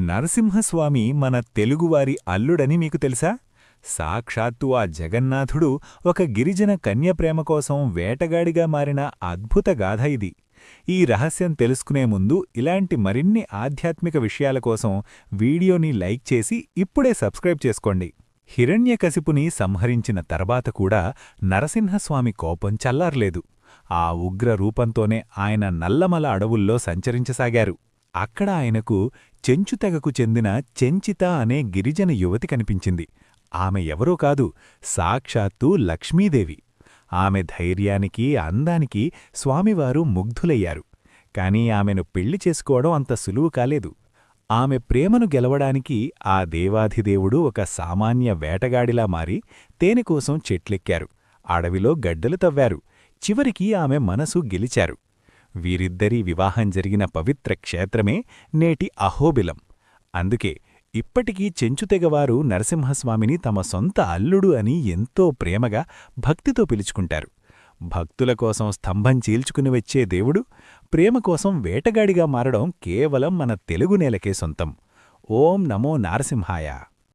నరసింహస్వామి మన తెలుగువారి అల్లుడని మీకు తెలుసా? సాక్షాత్తు ఆ జగన్నాథుడు ఒక గిరిజన కన్య ప్రేమ కోసం వేటగాడిగా మారిన అద్భుత గాథ ఇది. ఈ రహస్యం తెలుసుకునే ముందు ఇలాంటి మరిన్ని ఆధ్యాత్మిక విషయాల కోసం వీడియోని లైక్ చేసి ఇప్పుడే సబ్స్క్రైబ్ చేసుకోండి. హిరణ్యకశిపుని సంహరించిన తర్వాత కూడా నరసింహస్వామి కోపం చల్లార్లేదు. ఆ ఉగ్ర రూపంతోనే ఆయన నల్లమల అడవుల్లో సంచరించసాగారు. అక్కడ ఆయనకు చెంచుతెగకు చెందిన చెంచిత అనే గిరిజన యువతి కనిపించింది. ఆమె ఎవరో కాదు, సాక్షాత్తు లక్ష్మీదేవి. ఆమె ధైర్యానికి, అందానికి స్వామివారు ముగ్ధులయ్యారు. కాని ఆమెను పెళ్లి చేసుకోవడం అంత సులువు కాలేదు. ఆమె ప్రేమను గెలవడానికి ఆ దేవాధిదేవుడు ఒక సామాన్య వేటగాడిలా మారి తేనెకోసం చెట్లెక్కారు, అడవిలో గడ్డలు తవ్వారు. చివరికి ఆమె మనసు గెలిచారు. వీరిద్దరీ వివాహం జరిగిన పవిత్ర క్షేత్రమే నేటి అహోబిలం. అందుకే ఇప్పటికీ చెంచుతెగవారు నరసింహస్వామిని తమ సొంత అల్లుడు అని ఎంతో ప్రేమగా, భక్తితో పిలుచుకుంటారు. భక్తుల కోసం స్తంభం చీల్చుకుని వచ్చే దేవుడు ప్రేమ కోసం వేటగాడిగా మారడం కేవలం మన తెలుగు నేలకే సొంతం. ఓం నమో నారసింహాయ.